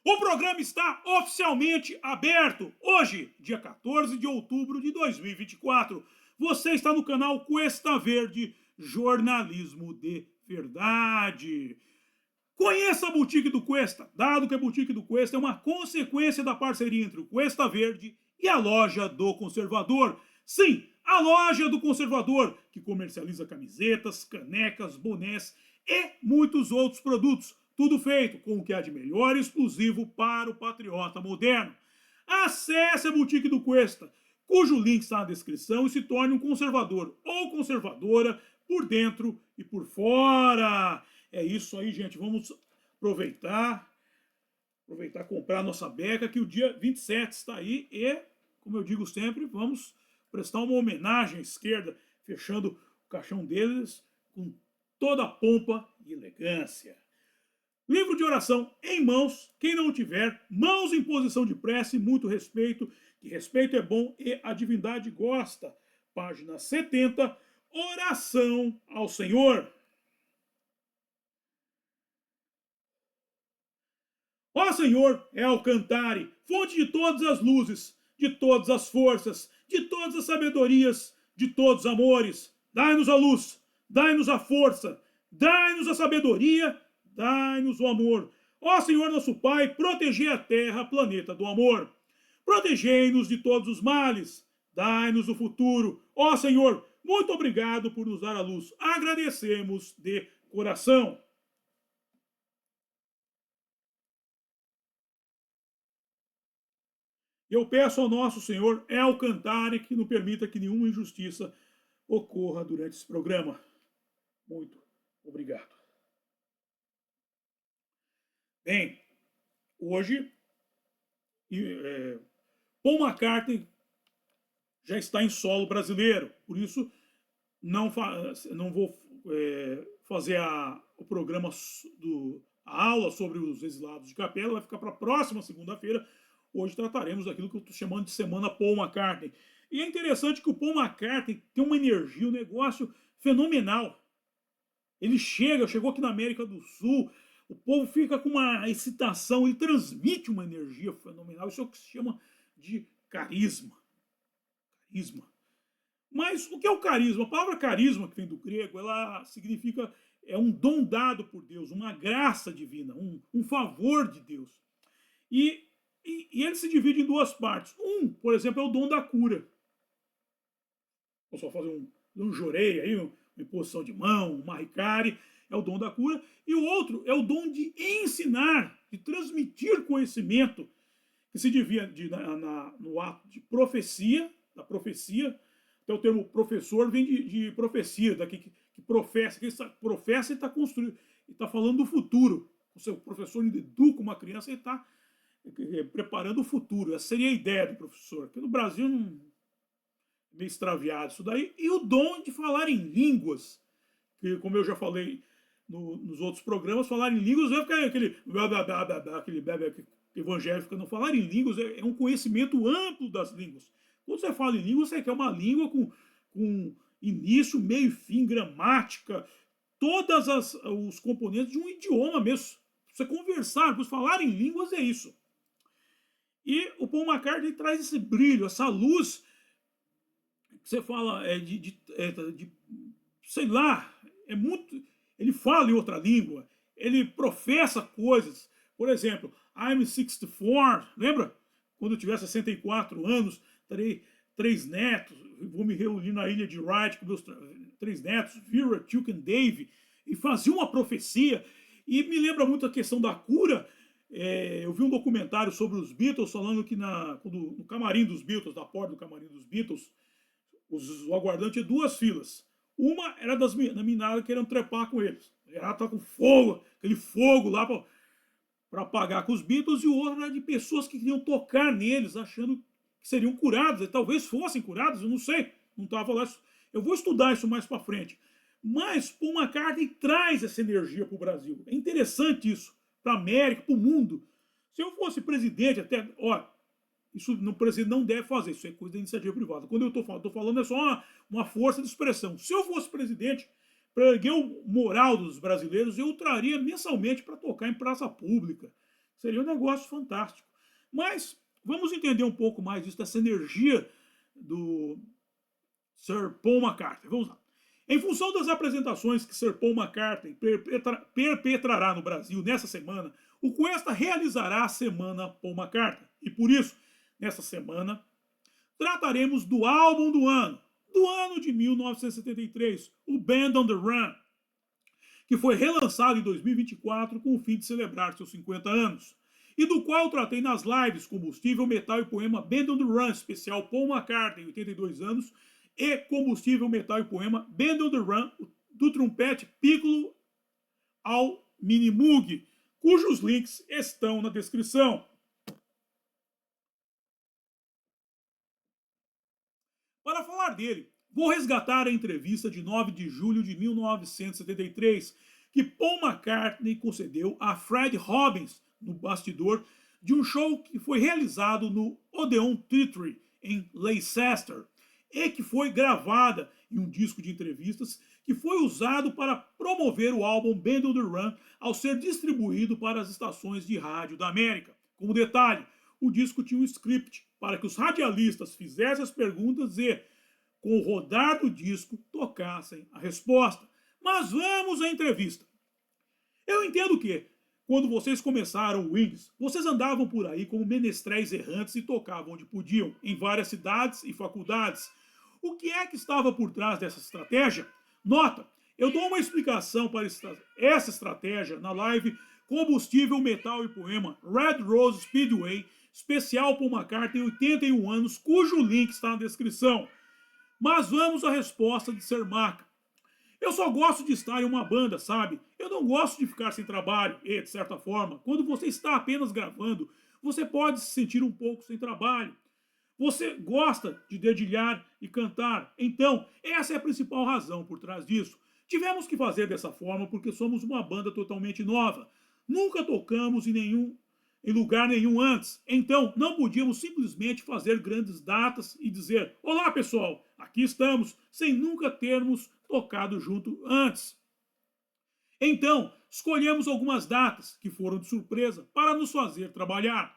O programa está oficialmente aberto. Hoje, dia 14 de outubro de 2024. Você está no canal Cuesta Verde, jornalismo de verdade. Conheça a Boutique do Cuesta, dado que a Boutique do Cuesta é uma consequência da parceria entre o Cuesta Verde e a Loja do Conservador. Sim, a Loja do Conservador, que comercializa camisetas, canecas, bonés e muitos outros produtos. Tudo feito com o que há de melhor e exclusivo para o patriota moderno. Acesse a Boutique do Cuesta, cujo link está na descrição, e se torne um conservador ou conservadora por dentro e por fora. É isso aí, gente. Vamos aproveitar comprar nossa beca, que o dia 27 está aí e, como eu digo sempre, vamos prestar uma homenagem à esquerda, fechando o caixão deles com toda a pompa e elegância. Livro de oração em mãos, quem não tiver, mãos em posição de prece, muito respeito, que respeito é bom e a divindade gosta. Página 70, oração ao Senhor. Ó Senhor, é Alcantare, fonte de todas as luzes, de todas as forças, de todas as sabedorias, de todos os amores. Dai-nos a luz, dai-nos a força, dai-nos a sabedoria, dai-nos o amor. Ó Senhor nosso Pai, protegei a terra, planeta do amor. Protegei-nos de todos os males, dai-nos o futuro. Ó Senhor, muito obrigado por nos dar a luz. Agradecemos de coração. Eu peço ao nosso Senhor El Cantare que não permita que nenhuma injustiça ocorra durante esse programa. Muito obrigado. Bem, hoje Paul McCartney já está em solo brasileiro, por isso não vou fazer o programa a aula sobre os exilados de capela, vai ficar para a próxima segunda-feira. Hoje trataremos daquilo que eu estou chamando de Semana Paul McCartney. E é interessante que o Paul McCartney tem uma energia, um negócio fenomenal. Ele chegou aqui na América do Sul, o povo fica com uma excitação, ele transmite uma energia fenomenal. Isso é o que se chama de carisma. Carisma. Mas o que é o carisma? A palavra carisma, que vem do grego, ela significa um dom dado por Deus, uma graça divina, um favor de Deus. E ele se divide em duas partes. Por exemplo, é o dom da cura. Vou só fazer um jorei aí, uma imposição de mão, um maricari, é o dom da cura. E o outro é o dom de ensinar, de transmitir conhecimento, que se divide no ato de profecia, da profecia. Até o termo professor vem de profecia, daqui que professa, que professa e está construindo, e está falando do futuro. O seu professor educa uma criança e está preparando o futuro. Essa seria a ideia do professor. Porque no Brasil é meio extraviado isso daí. E o dom de falar em línguas, que como eu já falei nos outros programas, falar em línguas não é ficar aquele evangélico. Não, falar em línguas é um conhecimento amplo das línguas. Quando você fala em língua, você quer uma língua com início, meio e fim, gramática, todos os componentes de um idioma mesmo. Você conversar, você falar em línguas é isso. E o Paul McCartney traz esse brilho, essa luz que você fala sei lá, é muito. Ele fala em outra língua, ele professa coisas. Por exemplo, I'm 64, lembra? Quando eu tiver 64 anos, terei 3 netos, vou me reunir na ilha de Wright com meus 3 netos, Vera, Tuke e Dave, e fazia uma profecia. E me lembra muito a questão da cura. Eu vi um documentário sobre os Beatles falando que no camarim dos Beatles, da porta do camarim dos Beatles, o aguardante tinha 2 filas. Uma era da meninada querendo trepar com eles. Ela tá com fogo, aquele fogo lá para apagar com os Beatles, e o outro era de pessoas que queriam tocar neles, achando que seriam curados, e talvez fossem curados, eu não sei, não estava lá. Eu vou estudar isso mais para frente. Mas Paul McCartney traz essa energia para o Brasil. É interessante isso, para a América, para o mundo. Se eu fosse presidente, isso o presidente não deve fazer, isso é coisa da iniciativa privada. Quando eu estou falando, é só uma força de expressão. Se eu fosse presidente, para erguer o moral dos brasileiros, eu traria mensalmente para tocar em praça pública. Seria um negócio fantástico. Mas vamos entender um pouco mais disso, dessa energia do Sir Paul McCartney. Vamos lá. Em função das apresentações que Sir Paul McCartney perpetrará no Brasil nessa semana, o Cuesta realizará a Semana Paul McCartney. E por isso, nessa semana, trataremos do álbum do ano de 1973, o Band on the Run, que foi relançado em 2024 com o fim de celebrar seus 50 anos, e do qual tratei nas lives Combustível, Metal e Poema Band on the Run, especial Paul McCartney, 82 anos, e Combustível, Metal e Poema Band on the Run, do trompete Piccolo ao Mini Moog, cujos links estão na descrição. Para falar dele, vou resgatar a entrevista de 9 de julho de 1973, que Paul McCartney concedeu a Fred Robbins no bastidor de um show que foi realizado no Odeon Theatre, em Leicester, e que foi gravada em um disco de entrevistas que foi usado para promover o álbum Band on the Run ao ser distribuído para as estações de rádio da América. Como detalhe, o disco tinha um script para que os radialistas fizessem as perguntas e, com o rodar do disco, tocassem a resposta. Mas vamos à entrevista. Eu entendo que, quando vocês começaram o Wings, vocês andavam por aí como menestréis errantes e tocavam onde podiam, em várias cidades e faculdades. O que é que estava por trás dessa estratégia? Nota, eu dou uma explicação para essa estratégia na live Combustível, Metal e Poema Red Rose Speedway, especial Paul McCartney, 81 anos, cujo link está na descrição. Mas vamos à resposta de Sir Maca. Eu só gosto de estar em uma banda, sabe? Eu não gosto de ficar sem trabalho e, de certa forma, quando você está apenas gravando, você pode se sentir um pouco sem trabalho. Você gosta de dedilhar e cantar. Então, essa é a principal razão por trás disso. Tivemos que fazer dessa forma porque somos uma banda totalmente nova. Nunca tocamos em lugar nenhum antes. Então, não podíamos simplesmente fazer grandes datas e dizer: olá, pessoal, aqui estamos, sem nunca termos tocado junto antes. Então, escolhemos algumas datas, que foram de surpresa, para nos fazer trabalhar.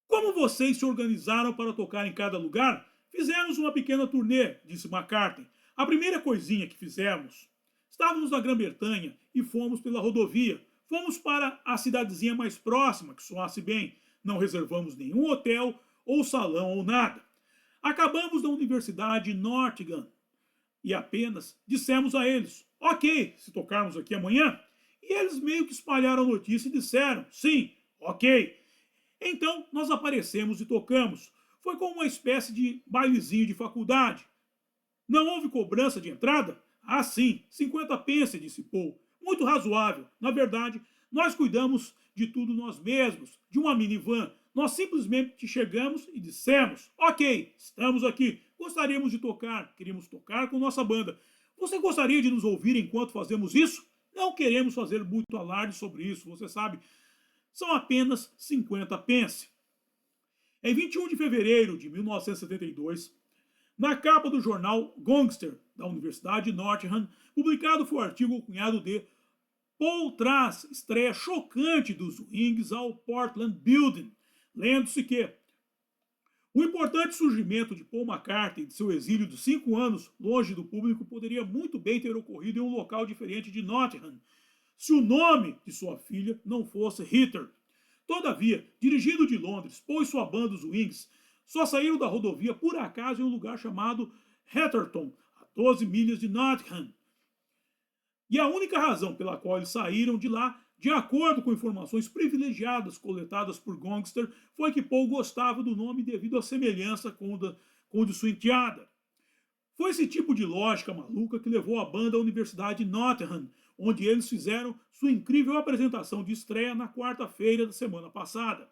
Como vocês se organizaram para tocar em cada lugar? Fizemos uma pequena turnê, disse McCartney. A primeira coisinha que fizemos. Estávamos na Grã-Bretanha e fomos pela rodovia. Fomos para a cidadezinha mais próxima, que soasse bem. Não reservamos nenhum hotel ou salão ou nada. Acabamos na Universidade de Nottingham e apenas dissemos a eles: ok, se tocarmos aqui amanhã. E eles meio que espalharam a notícia e disseram: sim, ok. Então nós aparecemos e tocamos. Foi como uma espécie de bailezinho de faculdade. Não houve cobrança de entrada? Ah, sim, 50 pence, disse Paul. Muito razoável. Na verdade, nós cuidamos de tudo nós mesmos, de uma minivan. Nós simplesmente chegamos e dissemos: ok, estamos aqui, gostaríamos de tocar, queríamos tocar com nossa banda. Você gostaria de nos ouvir enquanto fazemos isso? Não queremos fazer muito alarde sobre isso, você sabe. São apenas 50 pence. Em 21 de fevereiro de 1972, na capa do jornal Gongster, da Universidade de Nottingham, publicado foi o artigo cunhado de Paul traz estreia chocante dos Wings ao Portland Building, lendo-se que o importante surgimento de Paul McCartney de seu exílio de 5 anos longe do público poderia muito bem ter ocorrido em um local diferente de Nottingham, se o nome de sua filha não fosse Heather. Todavia, dirigindo de Londres, Paul e sua banda, os Wings, só saíram da rodovia por acaso em um lugar chamado Hatherton, a 12 milhas de Nottingham. E a única razão pela qual eles saíram de lá, de acordo com informações privilegiadas coletadas por Gongster, foi que Paul gostava do nome devido à semelhança com o de sua enteada. Foi esse tipo de lógica maluca que levou a banda à Universidade de Nottingham, onde eles fizeram sua incrível apresentação de estreia na quarta-feira da semana passada.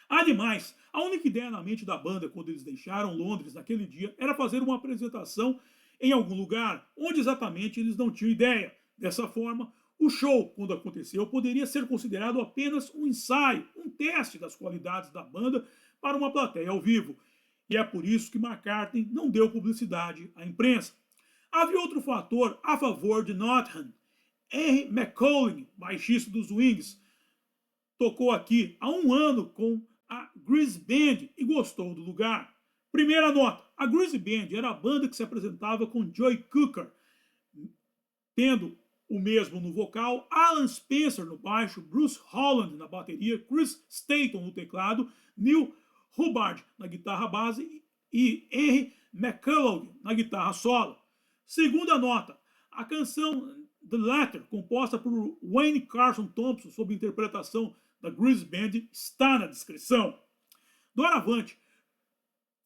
Ademais, a única ideia na mente da banda quando eles deixaram Londres naquele dia era fazer uma apresentação em algum lugar, onde exatamente eles não tinham ideia. Dessa forma, o show, quando aconteceu, poderia ser considerado apenas um ensaio, um teste das qualidades da banda para uma plateia ao vivo. E é por isso que McCartney não deu publicidade à imprensa. Havia outro fator a favor de Nottingham. Henry McCollum, baixista dos Wings, tocou aqui há um ano com a Grease Band e gostou do lugar. Primeira nota, a Grease Band era a banda que se apresentava com Joey Cooker, tendo o mesmo no vocal, Alan Spencer no baixo, Bruce Holland na bateria, Chris Staton no teclado, Neil Hubbard na guitarra base e Henry McCullough na guitarra solo. Segunda nota, a canção The Letter, composta por Wayne Carson Thompson sob interpretação da Grease Band, está na descrição. Doravante,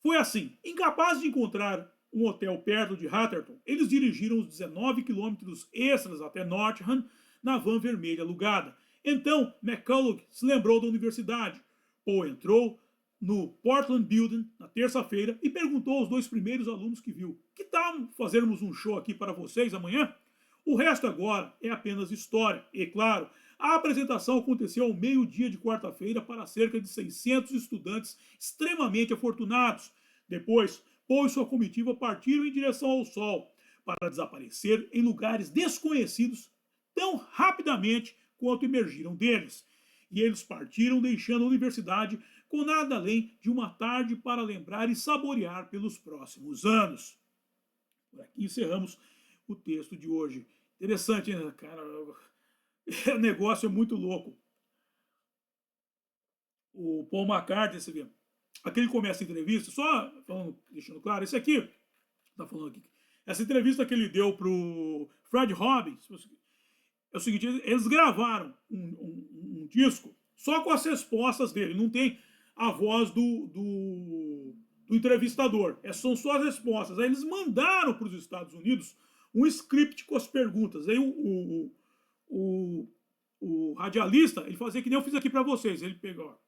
foi assim, incapaz de encontrar um hotel perto de Hatterton, eles dirigiram os 19 quilômetros extras até Northam na van vermelha alugada. Então, McCullough se lembrou da universidade. Paul entrou no Portland Building na terça-feira e perguntou aos 2 primeiros alunos que viu: que tal fazermos um show aqui para vocês amanhã? O resto agora é apenas história. E claro, a apresentação aconteceu ao meio-dia de quarta-feira para cerca de 600 estudantes extremamente afortunados. Depois, Paul e sua comitiva partiram em direção ao sol para desaparecer em lugares desconhecidos tão rapidamente quanto emergiram deles. E eles partiram deixando a universidade com nada além de uma tarde para lembrar e saborear pelos próximos anos. Por aqui encerramos o texto de hoje. Interessante, né, cara? O negócio é muito louco. O Paul McCartney, você vê, aqui ele começa a entrevista, só falando, deixando claro, esse aqui, tá falando aqui, essa entrevista que ele deu pro Fred Robbins, é o seguinte, eles gravaram um disco só com as respostas dele, não tem a voz do entrevistador, são só as respostas. Aí eles mandaram para os Estados Unidos um script com as perguntas. Aí o radialista, ele fazia que nem eu fiz aqui para vocês, ele pegou,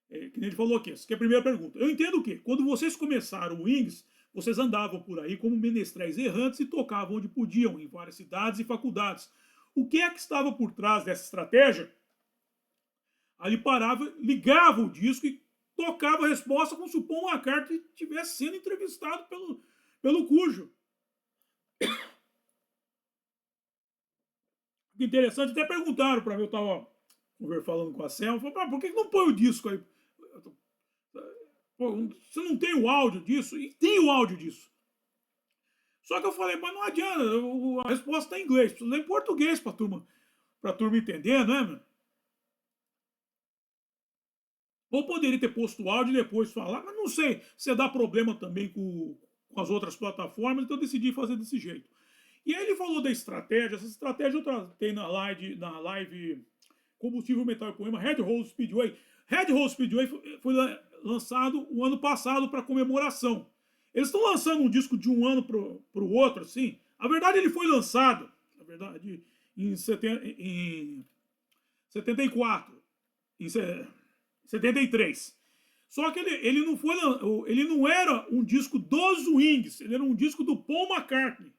que nem ele falou aqui, essa aqui é a primeira pergunta. Eu entendo que, quando vocês começaram o Wings, vocês andavam por aí como menestréis errantes e tocavam onde podiam, em várias cidades e faculdades. O que é que estava por trás dessa estratégia? Aí ele parava, ligava o disco e tocava a resposta como se o Paul McCartney estivesse sendo entrevistado pelo Cujo. Interessante, até perguntaram para mim, eu estava falando com a Selma, falaram, por que não põe o disco aí? Pô, você não tem o áudio disso? E tem o áudio disso. Só que eu falei, mas não adianta, a resposta está em inglês, precisa ler em português para a turma entender, né, meu? Ou poderia ter posto o áudio e depois falar, mas não sei se dá problema também com as outras plataformas, então eu decidi fazer desse jeito. E aí ele falou da estratégia, essa estratégia eu tratei na live Combustível, Metal e Poema, Red Rose Speedway. Red Rose Speedway foi lançado o ano passado para comemoração. Eles estão lançando um disco de um ano para o outro, assim. A verdade, ele foi lançado, na verdade, em 74, em 73. Só que ele não era um disco dos Wings, ele era um disco do Paul McCartney.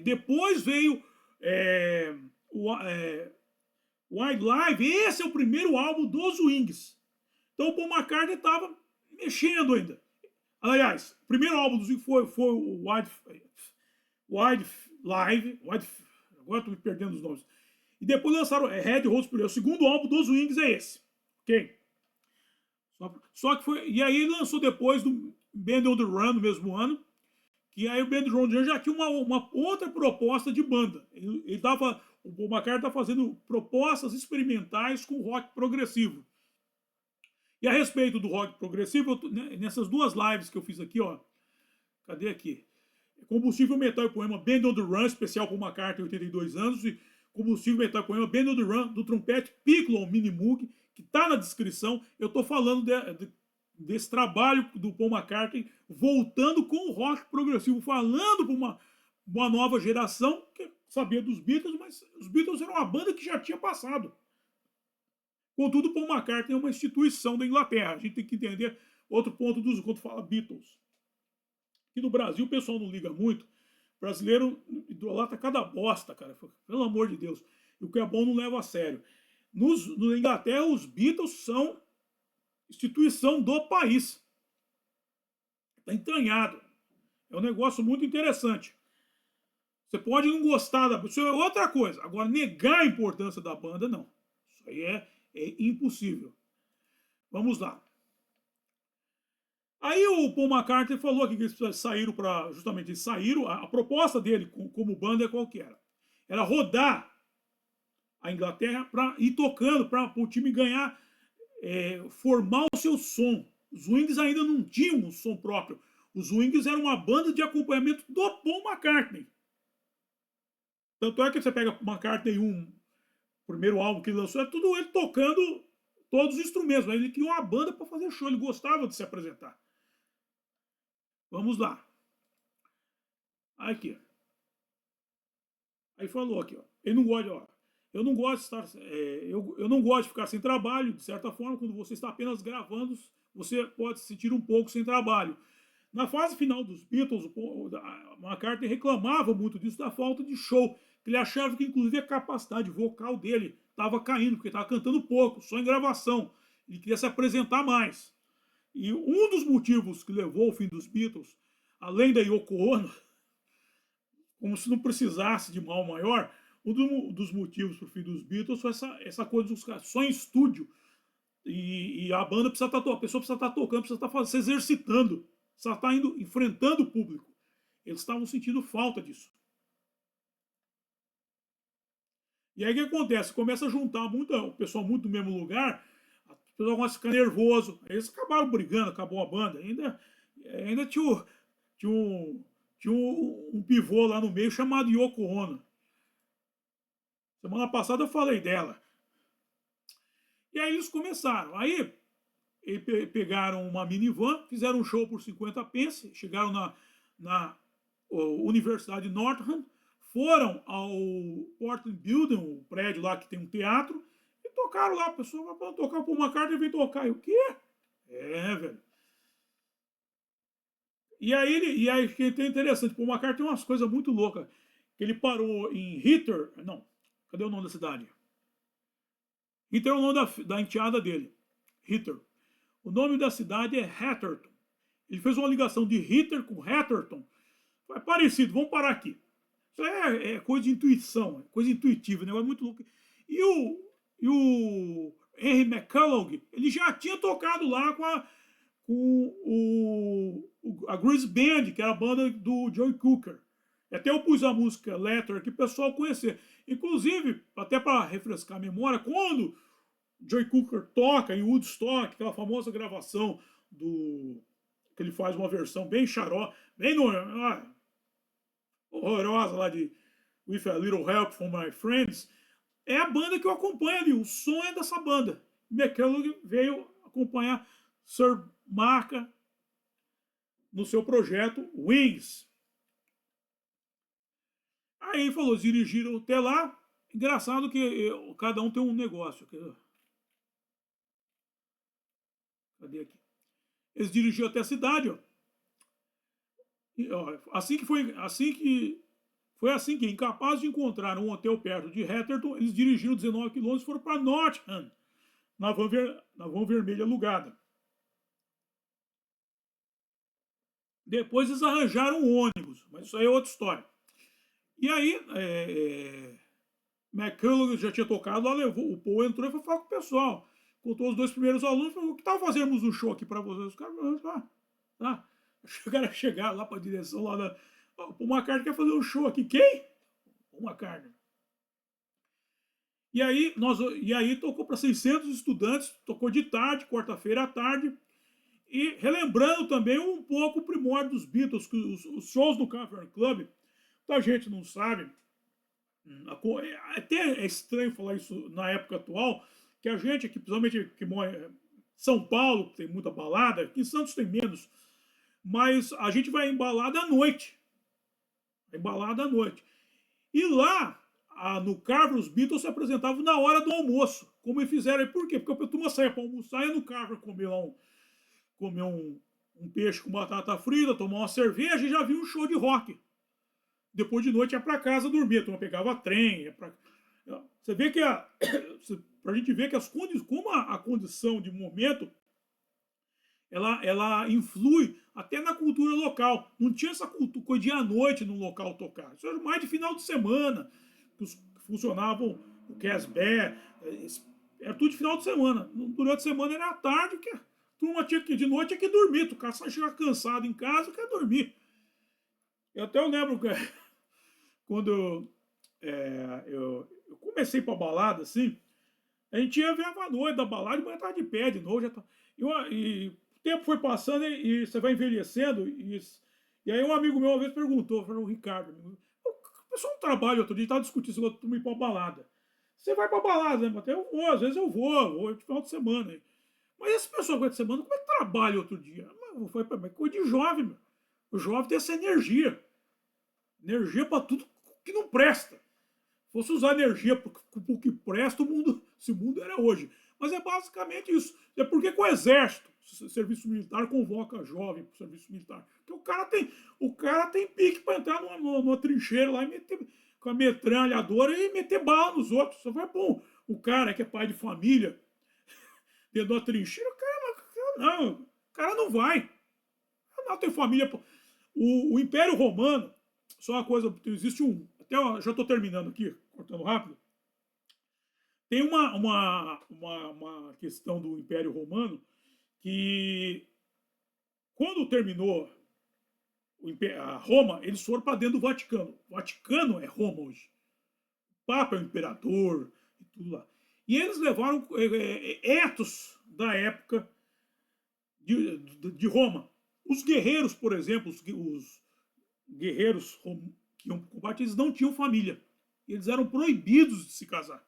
Depois veio Wild Live, esse é o primeiro álbum dos Wings. Então o Paul McCartney estava mexendo ainda. Aliás, o primeiro álbum dos Wings foi o Wild Live, agora estou me perdendo os nomes. E depois lançaram Red Rose Speedway. O segundo álbum dos Wings é esse. Ok? Só que foi. E aí ele lançou depois do Band on the Run no mesmo ano. Que aí o Band on the Run já tinha uma outra proposta de banda. O Paul McCartney está fazendo propostas experimentais com rock progressivo. E a respeito do rock progressivo, nessas duas lives que eu fiz aqui, ó. Cadê aqui? Combustível, Metal e Poema, Band on the Run, especial Paul McCartney, 82 anos. E Combustível, Metal e Poema, Band on the Run, do trompete Piccolo Mini Moog, que está na descrição. Eu estou falando desse trabalho do Paul McCartney voltando com o rock progressivo, falando para uma nova geração que sabia dos Beatles, mas os Beatles eram uma banda que já tinha passado. Contudo, o Paul McCartney é uma instituição da Inglaterra. A gente tem que entender outro ponto quando fala Beatles. Aqui no Brasil o pessoal não liga muito. O brasileiro idolatra cada bosta, cara. Pelo amor de Deus. E o que é bom não leva a sério. Na Inglaterra, os Beatles são instituição do país. Está entranhado. É um negócio muito interessante. Você pode não gostar da banda, isso é outra coisa. Agora, negar a importância da banda, não. Isso aí é impossível. Vamos lá. Aí o Paul McCartney falou aqui que eles saíram para. Justamente, eles saíram. A proposta dele como banda é qual que era? Era rodar a Inglaterra para ir tocando, para o time ganhar, formar o seu som. Os Wings ainda não tinham um som próprio. Os Wings eram uma banda de acompanhamento do Paul McCartney. Tanto é que você pega o McCartney primeiro álbum que ele lançou, é tudo ele tocando todos os instrumentos. Ele criou uma banda para fazer show, ele gostava de se apresentar. Vamos lá. Aqui. Aí falou aqui, ó. Ele não gosta, ó. Eu não gosto de estar, eu não gosto de ficar sem trabalho. De certa forma, quando você está apenas gravando, você pode se sentir um pouco sem trabalho. Na fase final dos Beatles, o McCartney reclamava muito disso, da falta de show. Ele achava que, inclusive, a capacidade vocal dele estava caindo, porque estava cantando pouco, só em gravação. Ele queria se apresentar mais. E um dos motivos que levou ao fim dos Beatles, além da Yoko Ono, como se não precisasse de mal maior, um dos motivos para o fim dos Beatles foi essa coisa dos caras só em estúdio. E a banda precisa estar, a pessoa precisa estar tocando, precisa estar se exercitando, precisa estar enfrentando o público. Eles estavam sentindo falta disso. E aí o que acontece? Começa a juntar o pessoal muito do mesmo lugar, o pessoal começa a ficar nervoso. Aí eles acabaram brigando, acabou a banda. Ainda tinha um pivô lá no meio chamado Yoko Ono. Semana passada eu falei dela. E aí eles começaram. Aí pegaram uma minivan, fizeram um show por 50 pence, chegaram na Universidade de Northam, foram ao Portland Building, o prédio lá que tem um teatro, e tocaram lá. A pessoa vai tocar por uma carta e vem tocar. E o quê? Velho. E aí que é interessante, Paul McCartney tem umas coisas muito loucas. Ele parou em Hitter, não, cadê o nome da cidade? Hitter é o nome da enteada dele, Hitter. O nome da cidade é Hatterton. Ele fez uma ligação de Hitter com Hatterton. É parecido, vamos parar aqui. Isso é coisa de intuição, coisa intuitiva, negócio muito louco. E o Henry McCullough, ele já tinha tocado lá com a Grease Band, que era a banda do Joe Cooker. Até eu pus a música Letter que o pessoal conhecer. Inclusive, até para refrescar a memória, quando Joe Cooker toca em Woodstock, aquela famosa gravação que ele faz uma versão bem xaró, bem horrorosa lá de With a Little Help from My Friends, é a banda que eu acompanho ali, o som é dessa banda. McCullough veio acompanhar Sir Marca no seu projeto Wings. Aí ele falou, dirigiram até lá. Engraçado que cada um tem um negócio. Cadê aqui? Eles dirigiram até a cidade, ó. Foi assim que, incapazes de encontrar um hotel perto de Hatterton, eles dirigiram 19 quilômetros e foram para Northam, na van vermelha alugada. Depois eles arranjaram um ônibus, mas isso aí é outra história. E aí, McCullough já tinha tocado, lá levou, o Paul entrou e foi falar com o pessoal. Contou os 2 primeiros alunos, falou, o que tal fazermos um show aqui para vocês? Os caras, tá. Chegaram lá para a direção lá da... O Paul McCartney quer fazer um show aqui. Quem? Paul McCartney. E aí tocou para 600 estudantes, tocou de tarde, quarta-feira à tarde, e relembrando também um pouco o primórdio dos Beatles, que os shows do Cavern Club, muita gente não sabe, até é estranho falar isso na época atual, que a gente aqui, principalmente que mora em São Paulo, tem muita balada, aqui em Santos tem menos, mas a gente vai embalada à noite. Embalada à noite. E lá, no Cavern, os Beatles se apresentavam na hora do almoço, como eles fizeram aí. Por quê? Porque a turma saia para almoçar, ia no Cavern comer um peixe com batata frita, tomar uma cerveja e já viu um show de rock. Depois de noite ia para casa dormir, a turma pegava trem. Você vê que pra gente ver que como a condição de momento ela influi até na cultura local. Não tinha essa cultura, coisa de à noite num local tocar. Isso era mais de final de semana, que funcionavam o Casbah, era tudo de final de semana. Durante a semana era à tarde, que a turma tinha que, de noite tinha que dormir. O cara só chega cansado em casa, quer dormir. Eu lembro que quando eu comecei pra balada, assim, a gente ia ver a noite da balada, mas tava de pé de novo. E o tempo foi passando e você vai envelhecendo. E aí um amigo meu uma vez perguntou, falou, o Ricardo, o pessoal não trabalha outro dia, tava discutindo se eu tô indo pra balada. Você vai pra balada, né? Até eu vou, às vezes eu vou de final de semana. Mas esse pessoal que vai de semana, como é que trabalha outro dia? Foi pra mim, coisa de jovem, meu. O jovem tem essa energia. Energia pra tudo que não presta. Fosse usar energia pro que presta, se o mundo era hoje. Mas é basicamente isso. É porque que o exército, o serviço militar, convoca jovem pro serviço militar. Porque o cara tem pique para entrar numa trincheira lá e meter com a metralhadora e meter bala nos outros. Você vai pôr o cara que é pai de família dentro da trincheira, o cara não vai. Não tem família. O Império Romano, só uma coisa, existe até já estou terminando aqui, cortando rápido. Tem uma questão do Império Romano que, quando terminou a Roma, eles foram para dentro do Vaticano. O Vaticano é Roma hoje. O Papa é o imperador e tudo lá. E eles levaram etos da época de Roma. Os guerreiros, por exemplo, os guerreiros que iam para o combate, eles não tinham família. Eles eram proibidos de se casar.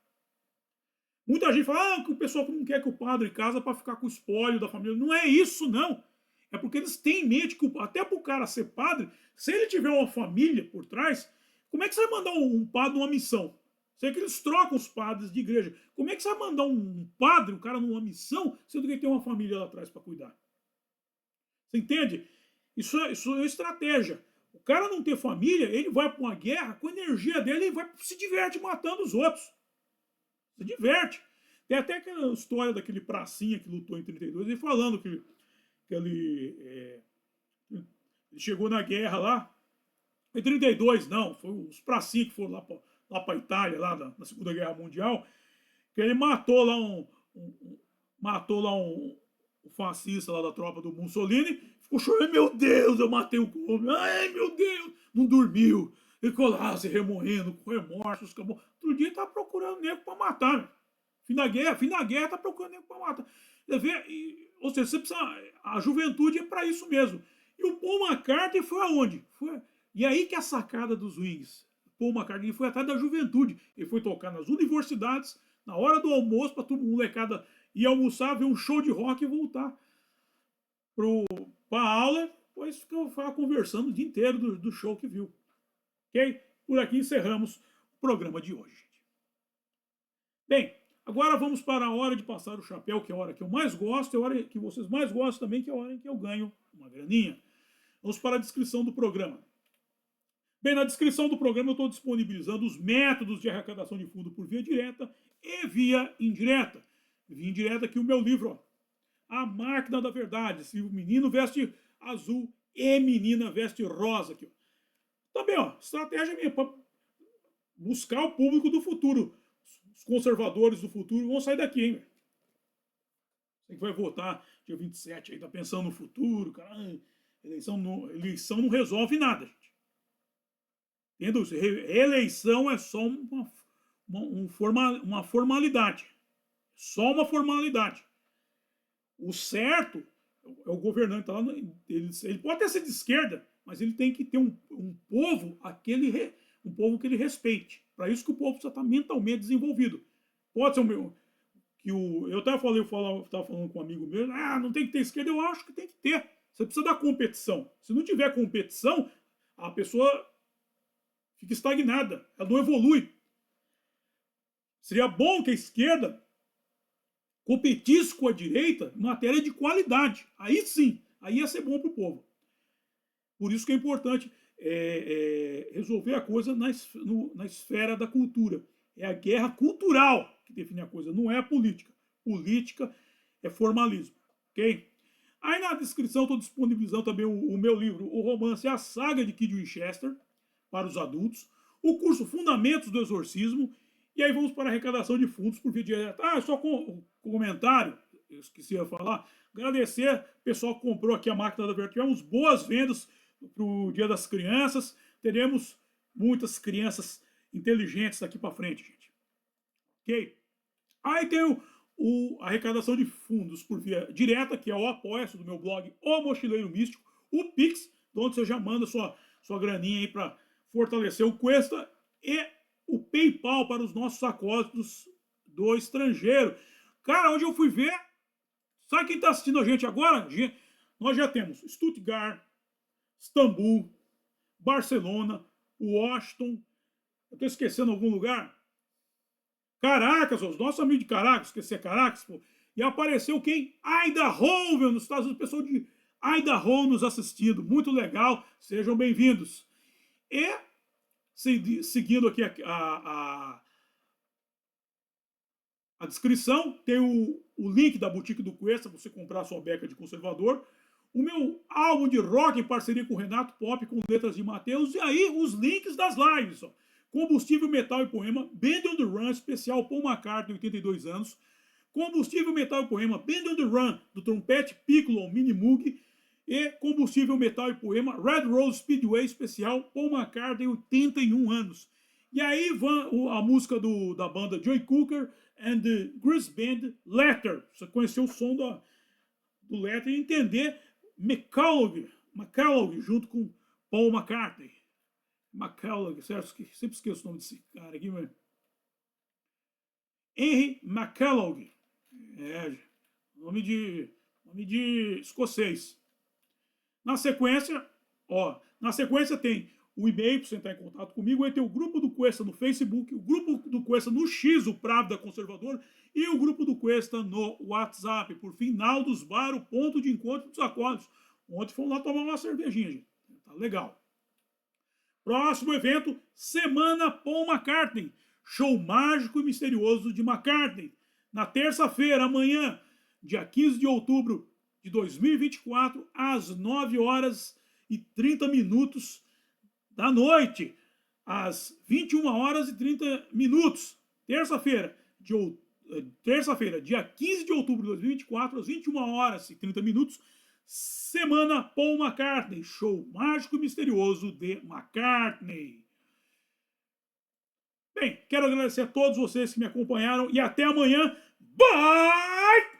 Muita gente fala que o pessoal não quer que o padre casa para ficar com o espólio da família. Não é isso, não. É porque eles têm em mente que até para o cara ser padre, se ele tiver uma família por trás, como é que você vai mandar um padre numa missão? Sei que eles trocam os padres de igreja. Como é que você vai mandar um padre, um cara numa missão, sendo que ele tem uma família lá atrás para cuidar? Você entende? Isso é estratégia. O cara não ter família, ele vai para uma guerra, com a energia dele, ele se diverte matando os outros. Se diverte. Tem até aquela história daquele pracinha que lutou em 32, ele falando que ele chegou na guerra lá. Em 32, não, foi os pracinhas que foram lá para a Itália, lá na Segunda Guerra Mundial, que ele matou lá um fascista lá da tropa do Mussolini, ficou chorando, meu Deus, eu matei o homem, ai meu Deus, não dormiu, ele ficou lá se remoendo, com remorsos, acabou. Outro dia tá procurando nego para matar, né? Fim da guerra tá procurando nego para matar. Ou seja, você precisa, a juventude é para isso mesmo. E o Paul McCartney foi aonde? E aí que é a sacada dos Wings. Paul McCartney foi atrás da juventude. Ele foi tocar nas universidades, na hora do almoço, para todo mundo molecada ir almoçar, ver um show de rock e voltar para a aula. Depois ficava conversando o dia inteiro do show que viu. Ok? Por aqui encerramos o programa de hoje. Bem, agora vamos para a hora de passar o chapéu, que é a hora que eu mais gosto, é a hora que vocês mais gostam também, que é a hora em que eu ganho uma graninha. Vamos para a descrição do programa. Bem, na descrição do programa eu estou disponibilizando os métodos de arrecadação de fundo por via direta e via indireta. Via indireta aqui o meu livro, ó, A Máquina da Verdade, se o menino veste azul e menina veste rosa. Aqui, ó. Também, ó, estratégia minha para buscar o público do futuro. Os conservadores do futuro vão sair daqui, hein? Você que vai votar dia 27 aí, tá pensando no futuro, cara. Eleição não resolve nada, gente. Entendeu? Reeleição é só uma formalidade. Só uma formalidade. O certo é o governante. Tá lá, ele pode até ser de esquerda, mas ele tem que ter um povo, um povo que ele respeite. Para isso que o povo precisa estar mentalmente desenvolvido. Pode ser eu estava falando com um amigo meu, não tem que ter esquerda, eu acho que tem que ter. Você precisa da competição. Se não tiver competição, a pessoa fica estagnada, ela não evolui. Seria bom que a esquerda competisse com a direita em matéria de qualidade. Aí sim, aí ia ser bom para o povo. Por isso que é importante resolver a coisa na esfera da cultura. É a guerra cultural que define a coisa, não é a política. Política é formalismo, ok? Aí na descrição estou disponibilizando também o meu livro, o romance A Saga de Kid Winchester, para os adultos, o curso Fundamentos do Exorcismo, e aí vamos para a arrecadação de fundos por via direta. Só com comentário, eu esqueci de falar, agradecer o pessoal que comprou aqui a máquina da Vertu. Tivemos boas vendas para o Dia das Crianças, teremos muitas crianças inteligentes daqui para frente, gente. Ok? Aí tem a arrecadação de fundos por via direta, que é o apoia-se do meu blog, O Mochileiro Místico, o Pix, onde você já manda sua graninha aí para fortalecer o Cuesta, e o PayPal para os nossos acólitos do estrangeiro. Cara, onde eu fui ver, sabe quem está assistindo a gente agora? Nós já temos Stuttgart, Istambul, Barcelona, Washington, eu estou esquecendo algum lugar? Caracas, os nossos amigos de Caracas, esquecer Caracas, pô. E apareceu quem? Idaho, nos Estados Unidos, pessoal de Idaho nos assistindo. Muito legal, sejam bem-vindos. E, seguindo aqui a descrição, tem o link da Boutique do Cuesta para você comprar a sua beca de conservador. O meu álbum de rock em parceria com o Renato Pop, com letras de Mateus. E aí, os links das lives, ó. Combustível, Metal e Poema, Band on the Run, especial Paul McCartney, 82 anos. Combustível, Metal e Poema, Band on the Run, do trompete Piccolo, Mini Moog. E Combustível, Metal e Poema, Red Rose Speedway, especial Paul McCartney, 81 anos. E aí a música da banda Joy Cooker and the Grease Band, Letter. Você conheceu o som do Letter e entender McCullough junto com Paul McCartney. McCullough, certo? Sempre esqueço o nome desse cara aqui, mas... Henry McCullough. Nome de escocês. Na sequência tem o e-mail para você entrar em contato comigo, aí tem o grupo do Cuesta no Facebook, o grupo do Cuesta no X, o Pravda Conservador, e o grupo do Cuesta no WhatsApp. Por fim, Naldos Bar, o ponto de encontro dos acólitos. Ontem fomos lá tomar uma cervejinha, gente. Tá legal. Próximo evento, Semana Paul McCartney. Show mágico e misterioso de McCartney. Na terça-feira, amanhã, dia 15 de outubro de 2024, às 9 horas e 30 minutos da noite. Às 21 horas e 30 minutos. Terça-feira, dia 15 de outubro de 2024, às 21 horas e 30 minutos. Semana Paul McCartney, show mágico e misterioso de McCartney. Bem, quero agradecer a todos vocês que me acompanharam e até amanhã. Bye!